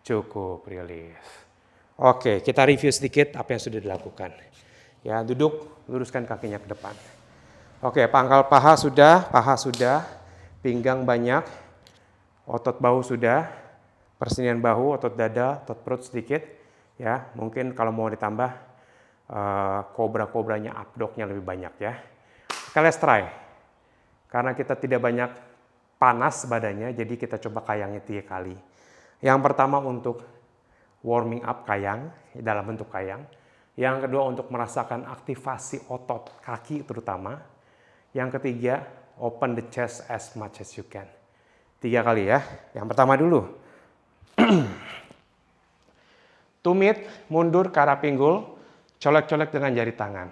cukup, release. Oke, kita review sedikit apa yang sudah dilakukan. Ya, duduk, luruskan kakinya ke depan. Oke, pangkal paha sudah, pinggang banyak, otot bahu sudah, persinian bahu, otot dada, otot perut sedikit. Ya, mungkin kalau mau ditambah kobra-kobranya, abdoknya lebih banyak ya. Oke, let's try. Karena kita tidak banyak panas badannya, jadi kita coba kayangnya 3 kali. Yang pertama untuk warming up kayang, dalam bentuk kayang. Yang kedua untuk merasakan aktivasi otot kaki terutama. Yang ketiga, open the chest as much as you can. 3 kali ya. Yang pertama dulu. Tumit mundur ke arah pinggul, colek-colek dengan jari tangan.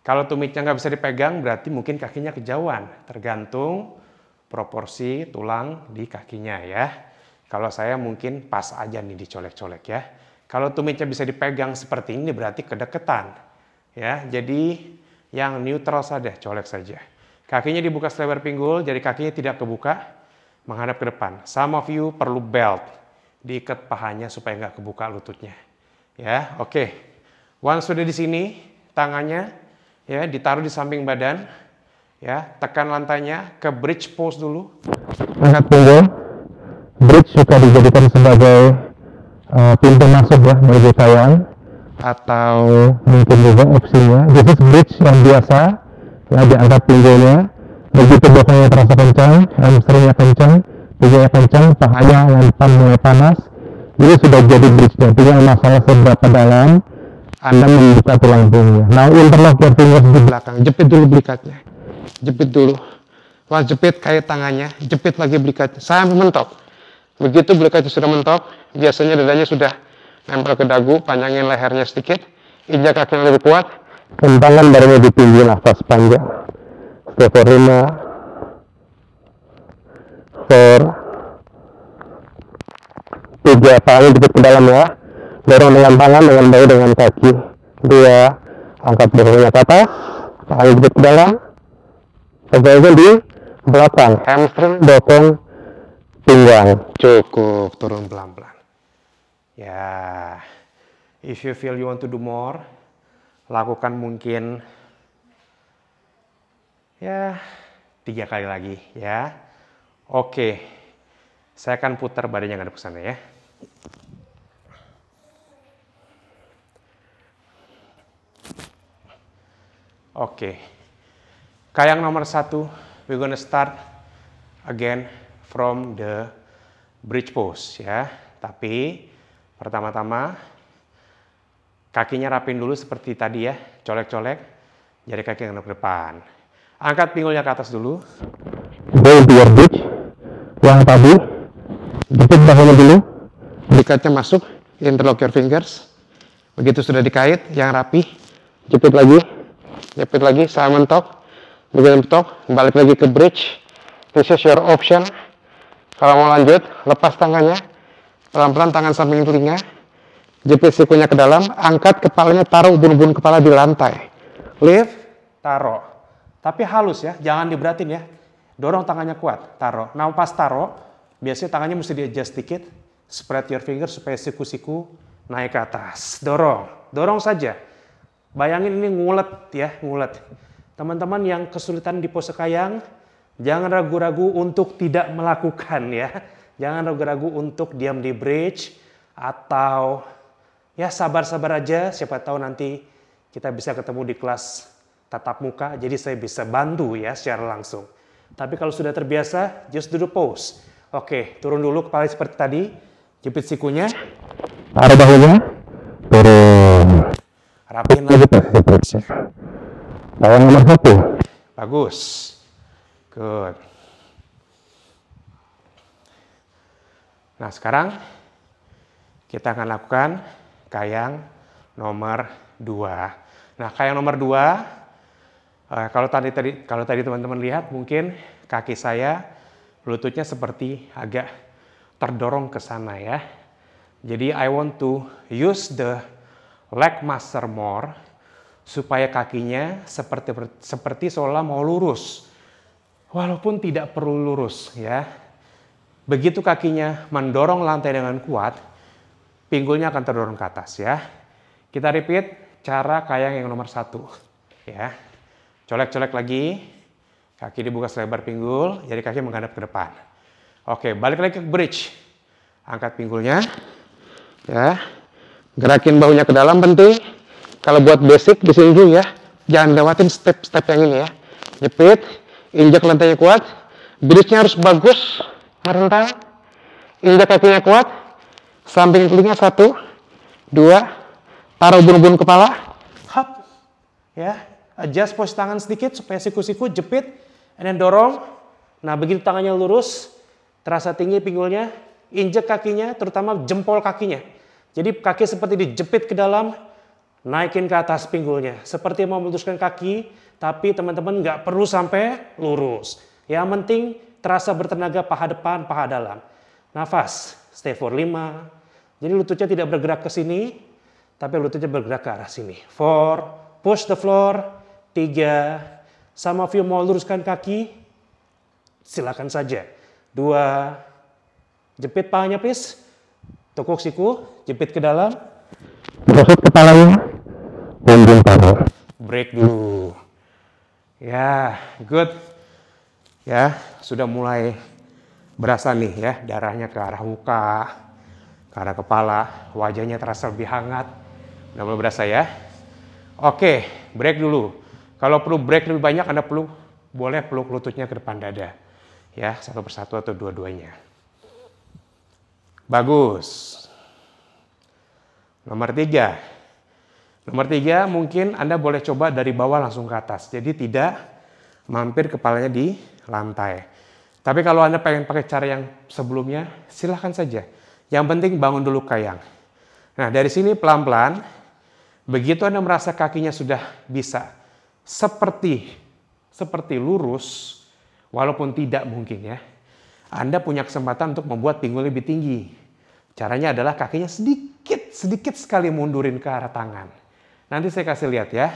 Kalau tumitnya nggak bisa dipegang, berarti mungkin kakinya kejauhan. Tergantung proporsi tulang di kakinya ya. Kalau saya mungkin pas aja nih dicolek-colek ya. Kalau tumitnya bisa dipegang seperti ini berarti kedeketan. Ya, jadi yang neutral saja, colek saja. Kakinya dibuka selebar pinggul, jari kakinya tidak kebuka, menghadap ke depan. Some of you perlu belt, diikat pahanya supaya nggak kebuka lututnya. Ya, oke. Once sudah di sini, tangannya ya ditaruh di samping badan, ya tekan lantainya ke bridge pose dulu. Angkat pinggul. Bridge juga dijadikan sebagai pintu masuk ya menuju kayang, atau mungkin juga opsinya. This is bridge yang biasa, ya diangkat pinggulnya. Begitu bokongnya terasa kencang, hamstringnya kencang, pinggulnya kencang, pahanya yang depan mulai panas, Jadi sudah jadi bridge-nya, tinggal masalah seberapa dalam Anda membuka tulang punggungnya. Now interlock your fingers di belakang, jepit dulu belikatnya, jepit dulu. Wah, jepit kait tangannya, jepit lagi belikatnya sampai mentok. Begitu belikatnya sudah mentok, biasanya dadanya sudah nempel ke dagu, panjangin lehernya sedikit, injak kaki yang lebih kuat, kentangkan barunya ditinggi, nafas panjang. Stay for 5, 4, 3, tangan dikit ke dalam ya, dorong dengan tangan, dengan bahu, dengan kaki. 2, angkat bahunya ke atas, tangan dikit ke dalam, pegangan di belakang, hamstring, bokong, pinggang. Cukup, turun pelan-pelan. Ya, if you feel you want to do more, lakukan mungkin ya 3 kali lagi ya. Oke, saya akan putar badannya ngadep ke sana ya. Oke, kayang nomor 1, we're gonna start again from the bridge pose ya. Tapi pertama-tama kakinya rapin dulu seperti tadi ya, colek-colek, jari kaki ngadep ke depan. Angkat pinggulnya ke atas dulu. Go into your bridge. Yang tadi, jepit bahunya dulu, belikatnya masuk, interlock your fingers. Begitu sudah dikait, yang rapi, jepit lagi, sampai mentok. Begitu mentok, balik lagi ke bridge. This is your option. Kalau mau lanjut, lepas tangannya, pelan-pelan tangan samping telinga, jepit sikunya ke dalam, angkat kepalanya, taruh ubun-ubun kepala di lantai. Lift, taruh. Tapi halus ya, jangan diberatin ya. Dorong tangannya kuat, taruh. Nah pas taruh, biasanya tangannya mesti di-adjust sedikit. Spread your fingers supaya siku-siku naik ke atas. Dorong saja. Bayangin ini ngulet ya, ngulet. Teman-teman yang kesulitan di pose kayang, jangan ragu-ragu untuk tidak melakukan ya. Jangan ragu-ragu untuk diam di bridge atau ya sabar-sabar aja. Siapa tahu nanti kita bisa ketemu di kelas tatap muka, jadi saya bisa bantu ya secara langsung. Tapi kalau sudah terbiasa, just do the pose. Oke, turun dulu kepala seperti tadi, jepit sikunya, taruh bahunya, turun. Rapiin lagi. Kayang nomor 1. Bagus. Good. Nah sekarang kita akan lakukan kayang nomor 2. Nah kayang nomor 2, kalau tadi teman-teman lihat mungkin kaki saya lututnya seperti agak terdorong ke sana ya. Jadi I want to use the leg muscle more supaya kakinya seperti seolah mau lurus. Walaupun tidak perlu lurus ya. Begitu kakinya mendorong lantai dengan kuat, pinggulnya akan terdorong ke atas ya. Kita repeat cara kayang yang nomor 1 ya. Colek-colek lagi, kaki dibuka selebar pinggul, jari kaki menghadap ke depan. Oke, balik lagi ke bridge. Angkat pinggulnya, ya. Gerakin bahunya ke dalam penting. Kalau buat basic di sini dulu ya, jangan lewatin step-step yang ini ya. Jepit, injak lantainya kuat, bridge-nya harus bagus, rentang. Injak kakinya kuat, samping telinga 1, 2, taruh ubun-ubun kepala, hap, ya. Adjust posisi tangan sedikit supaya siku-siku jepit, and then dorong. Nah begitu tangannya lurus, terasa tinggi pinggulnya, injek kakinya, terutama jempol kakinya. Jadi kaki seperti dijepit ke dalam, naikin ke atas pinggulnya. Seperti mau meluruskan kaki, tapi teman-teman nggak perlu sampai lurus. Yang penting terasa bertenaga paha depan, paha dalam. Nafas, stay for 5. Jadi lututnya tidak bergerak ke sini, tapi lututnya bergerak ke arah sini. 4, push the floor. 3, sama view mau luruskan kaki, silakan saja. 2, jepit pahanya please, tekuk siku, jepit ke dalam, gosok kepalanya, punggung taruh. Break dulu. Ya, good. Ya, sudah mulai berasa nih ya, darahnya ke arah muka, ke arah kepala, wajahnya terasa lebih hangat. Udah mulai berasa ya. Oke, break dulu. Kalau perlu break lebih banyak, Anda boleh peluk lututnya ke depan dada. Ya, satu persatu atau dua-duanya. Bagus. Nomor 3. Nomor 3 mungkin Anda boleh coba dari bawah langsung ke atas. Jadi tidak mampir kepalanya di lantai. Tapi kalau Anda pengen pakai cara yang sebelumnya, silahkan saja. Yang penting bangun dulu kayang. Nah, dari sini pelan-pelan, begitu Anda merasa kakinya sudah bisa seperti lurus, walaupun tidak mungkin ya, Anda punya kesempatan untuk membuat pinggul lebih tinggi. Caranya adalah kakinya sedikit sekali mundurin ke arah tangan. Nanti saya kasih lihat ya.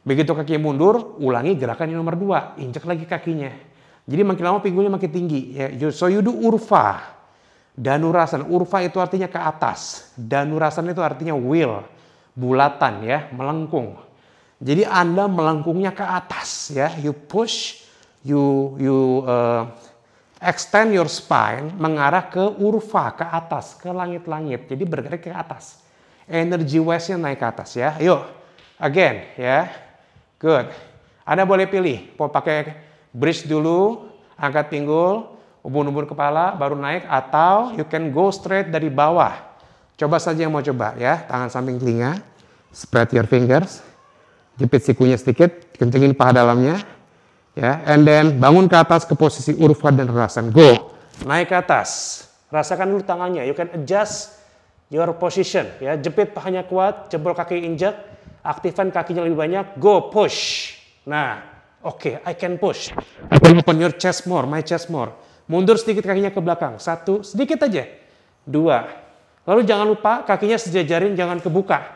Begitu kaki mundur, ulangi gerakan yang nomor 2. Injak lagi kakinya. Jadi makin lama pinggulnya makin tinggi. Ya, so you do urva. Dhanurasana. Urva itu artinya ke atas. Dhanurasana itu artinya wheel. Bulatan ya, melengkung. Jadi Anda melengkungnya ke atas ya. You push, you extend your spine mengarah ke urva, ke atas, ke langit-langit. Jadi bergerak ke atas. Energy wise-nya naik ke atas ya. Yuk, again ya. Good. Anda boleh pilih, mau pakai bridge dulu, angkat pinggul, ubun-ubun kepala, baru naik, atau you can go straight dari bawah. Coba saja yang mau coba ya. Tangan samping telinga, spread your fingers, jepit sikunya sedikit, kencengin paha dalamnya. Ya, and then bangun ke atas ke posisi urva dan rasan. Go. Naik ke atas. Rasakan dulu tangannya. You can adjust your position. Ya, jepit pahanya kuat, jempol kaki injak, aktifkan kakinya lebih banyak. Go, push. Nah, oke, I can push. I can open your chest more, my chest more. Mundur sedikit kakinya ke belakang. 1, sedikit aja. 2. Lalu jangan lupa kakinya sejajarin, jangan kebuka.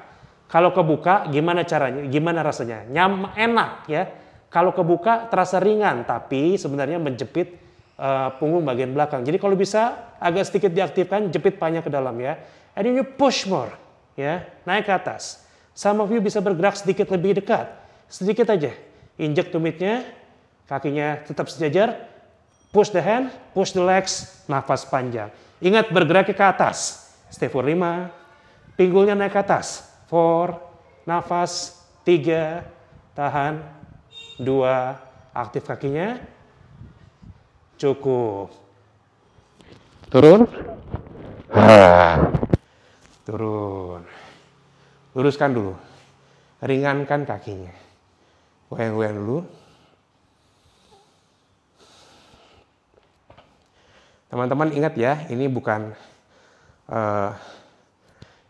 Kalau kebuka, gimana caranya? Gimana rasanya? Enak ya. Kalau kebuka terasa ringan, tapi sebenarnya menjepit punggung bagian belakang. Jadi kalau bisa agak sedikit diaktifkan, jepit pahanya ke dalam ya. And then you push more, ya, naik ke atas. Some of you bisa bergerak sedikit lebih dekat, sedikit aja. Injek tumitnya, kakinya tetap sejajar. Push the hand, push the legs, nafas panjang. Ingat bergerak ke atas. Stay for 5, pinggulnya naik ke atas. 4, nafas, 3, tahan. 2, aktif kakinya. Cukup. Turun. Turun. Luruskan dulu. Ringankan kakinya. Goyang-goyang dulu. Teman-teman ingat ya, ini bukan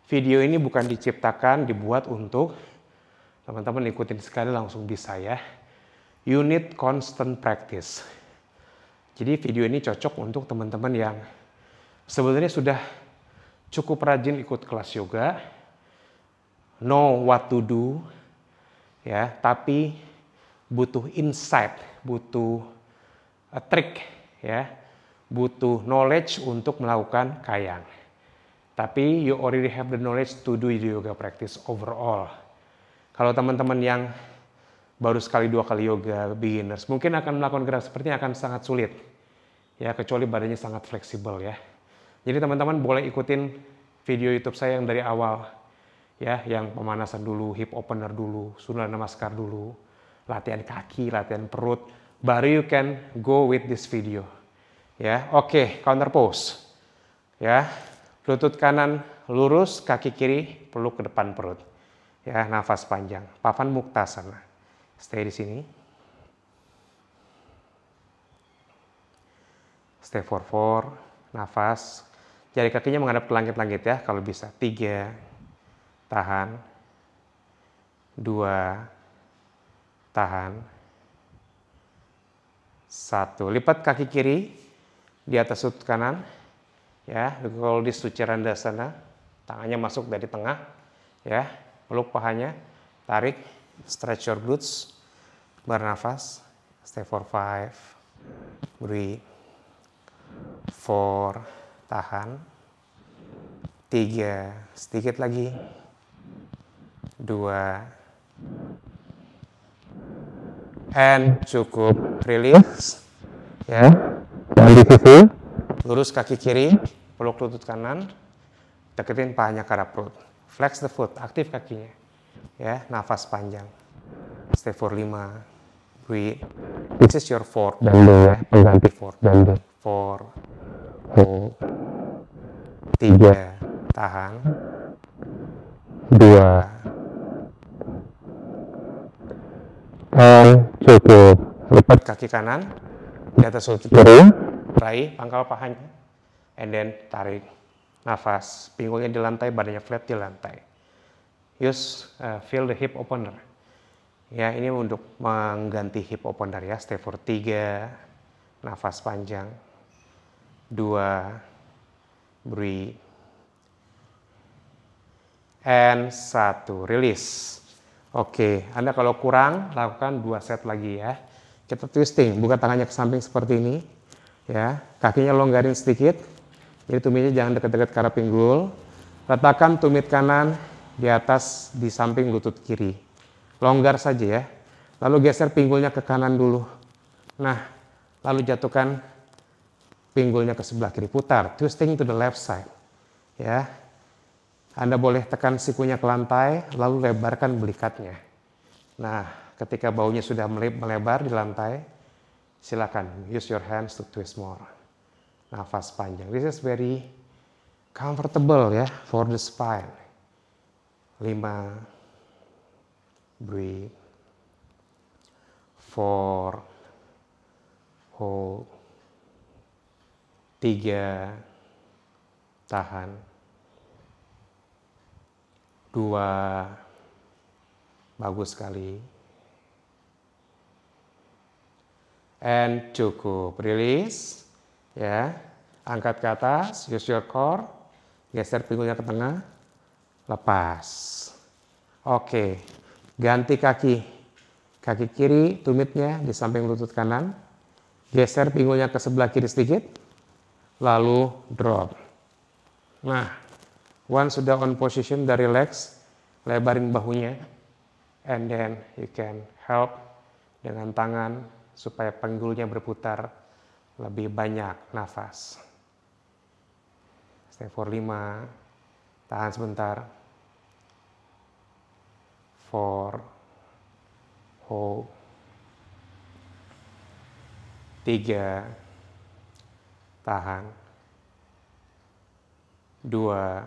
video ini bukan diciptakan, dibuat untuk teman-teman ikutin sekali langsung bisa ya. You need constant practice. Jadi video ini cocok untuk teman-teman yang sebenarnya sudah cukup rajin ikut kelas yoga, know what to do, ya, tapi butuh insight, butuh a trick, ya, butuh knowledge untuk melakukan kayang. Tapi you already have the knowledge to do yoga practice overall. Kalau teman-teman yang baru sekali 2 kali yoga, beginners, mungkin akan melakukan gerak seperti ini akan sangat sulit. Ya, kecuali badannya sangat fleksibel ya. Jadi teman-teman boleh ikutin video YouTube saya yang dari awal. Ya, yang pemanasan dulu, hip opener dulu, Surya Namaskar dulu, latihan kaki, latihan perut, baru you can go with this video. Ya, oke, counter pose. Ya, lutut kanan lurus, kaki kiri peluk ke depan perut. Ya, nafas panjang. Pavan Muktasana. Stay di sini. Stay for 4, nafas. Jari kakinya menghadap ke langit-langit ya, kalau bisa. 3, tahan. 2, tahan. 1, lipat kaki kiri di atas lutut kanan. Ya, kalau di Suchirandasana, tangannya masuk dari tengah. Ya, peluk pahanya, tarik. Stretch your glutes, bernafas, stay for 5, breathe, 4, tahan, 3, sedikit lagi, 2, and cukup, release, ya, dan di sisi, lurus kaki kiri, peluk lutut kanan, deketin pahanya ke arah perut, flex the foot, aktif kakinya. Ya, nafas panjang. Stay for 5. Breathe. This is your 4. Dan pengganti 4. Dan 4. Hold. 3. Tahan. 2, and cukup. Lipat Kaki kanan di atas lutut kiri, raih pangkal pahanya, and then tarik nafas, pinggulnya di lantai, badannya flat di lantai. Use feel the hip opener. Ya, ini untuk mengganti hip opener ya. Stay for 3, nafas panjang, 2, breathe, and 1, release. Oke, Anda kalau kurang, lakukan 2 set lagi ya. Kita twisting, buka tangannya ke samping seperti ini. Ya, kakinya longgarin sedikit. Jadi tumitnya jangan dekat-dekat ke arah pinggul. Letakkan tumit kanan di atas di samping lutut kiri. Longgar saja ya. Lalu geser pinggulnya ke kanan dulu. Nah, lalu jatuhkan pinggulnya ke sebelah kiri. Putar, twisting to the left side. Ya. Anda boleh tekan sikunya ke lantai, lalu lebarkan belikatnya. Nah, ketika baunya sudah melebar di lantai, silakan use your hands to twist more. Nafas panjang. This is very comfortable ya for the spine. 5, breathe, 4, hold, 3, tahan, 2, bagus sekali, and cukup. Release ya, angkat ke atas, use your core, geser pinggulnya ke tengah, lepas. Oke, ganti kaki kiri tumitnya di samping lutut kanan, geser pinggulnya ke sebelah kiri sedikit, lalu drop. Nah, once sudah on position, dari relax, lebarin bahunya, and then you can help dengan tangan supaya pinggulnya berputar lebih banyak nafas. Stay for 5, tahan sebentar, 4, hold, 3, tahan, 2,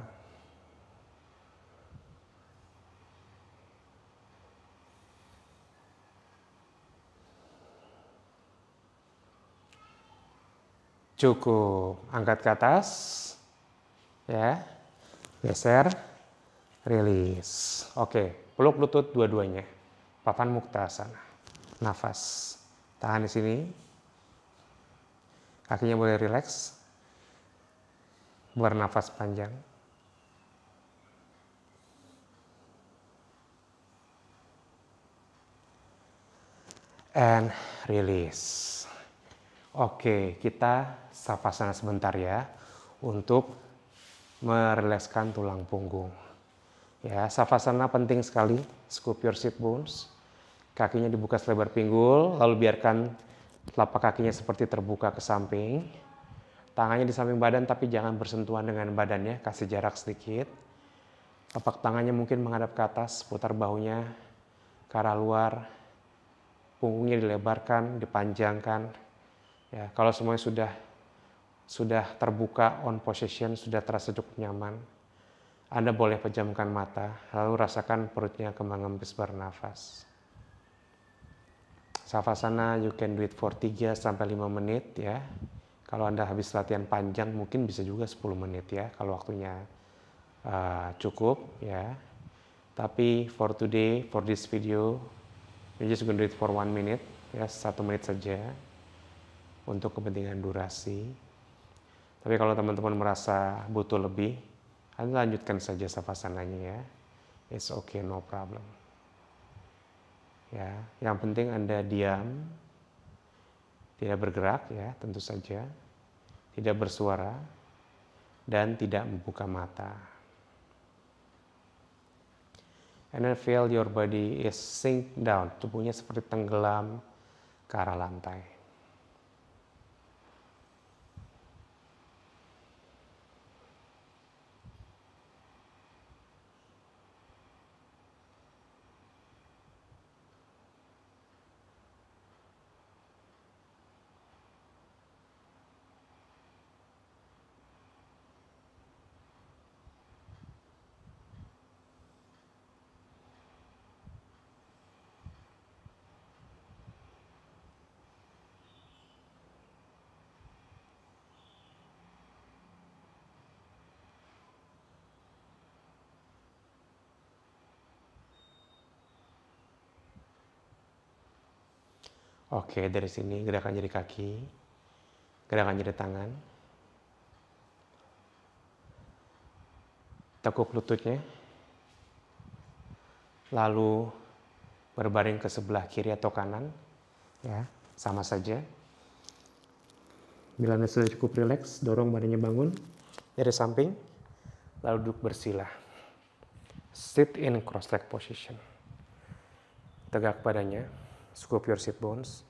cukup. Angkat ke atas ya, geser, release. Oke, peluk lutut dua-duanya, papan muktasana. Nafas, tahan di sini, kakinya boleh relax, bernafas panjang. And release. Oke, kita savasana sebentar ya untuk merilekskan tulang punggung. Ya, savasana penting sekali. Scoop your sit bones. Kakinya dibuka selebar pinggul, lalu biarkan telapak kakinya seperti terbuka ke samping. Tangannya di samping badan tapi jangan bersentuhan dengan badannya, kasih jarak sedikit. Telapak tangannya mungkin menghadap ke atas, putar bahunya ke arah luar. Punggungnya dilebarkan, dipanjangkan. Ya, kalau semuanya sudah terbuka on position, sudah terasa cukup nyaman, Anda boleh pejamkan mata, lalu rasakan perutnya kembang ngempis bernafas. Savasana you can do it for 3 sampai 5 menit ya. Kalau Anda habis latihan panjang mungkin bisa juga 10 menit ya kalau waktunya cukup ya. Tapi for today, for this video, you just gonna do it for 1 minute ya, 1 menit saja untuk kepentingan durasi. Tapi kalau teman-teman merasa butuh lebih, Anda lanjutkan saja savasananya ya. It's okay, no problem. Ya, yang penting Anda diam, tidak bergerak ya, tentu saja, tidak bersuara, dan tidak membuka mata. And then feel your body is sink down, tubuhnya seperti tenggelam ke arah lantai. Oke, dari sini gerakan jari kaki, gerakan jari tangan. Tekuk lututnya. Lalu berbaring ke sebelah kiri atau kanan. Ya, sama saja. Bila Anda sudah cukup rileks, dorong badannya bangun dari samping, lalu duduk bersila. Sit in cross-leg position. Tegak badannya, scoop your sit bones.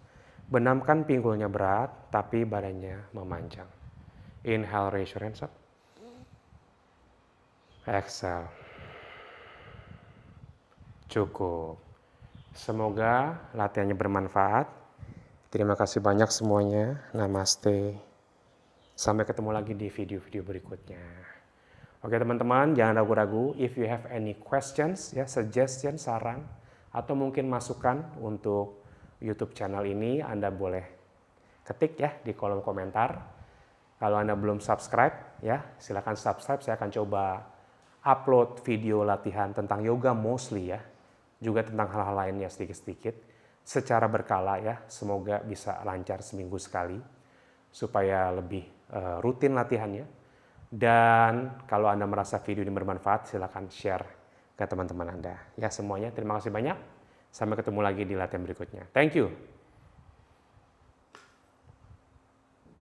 Benamkan pinggulnya berat, tapi badannya memanjang. Inhale, raise your hands up. Exhale. Cukup. Semoga latihannya bermanfaat. Terima kasih banyak semuanya. Namaste. Sampai ketemu lagi di video-video berikutnya. Oke teman-teman, jangan ragu-ragu. If you have any questions, ya suggestion, saran, atau mungkin masukan untuk YouTube channel ini, Anda boleh ketik ya di kolom komentar. Kalau Anda belum subscribe, ya silakan subscribe. Saya akan coba upload video latihan tentang yoga mostly ya, juga tentang hal-hal lainnya sedikit-sedikit. Secara berkala ya, semoga bisa lancar seminggu sekali supaya lebih rutin latihannya. Dan kalau Anda merasa video ini bermanfaat, silakan share ke teman-teman Anda. Ya semuanya, terima kasih banyak. Sampai ketemu lagi di latihan berikutnya. Thank you.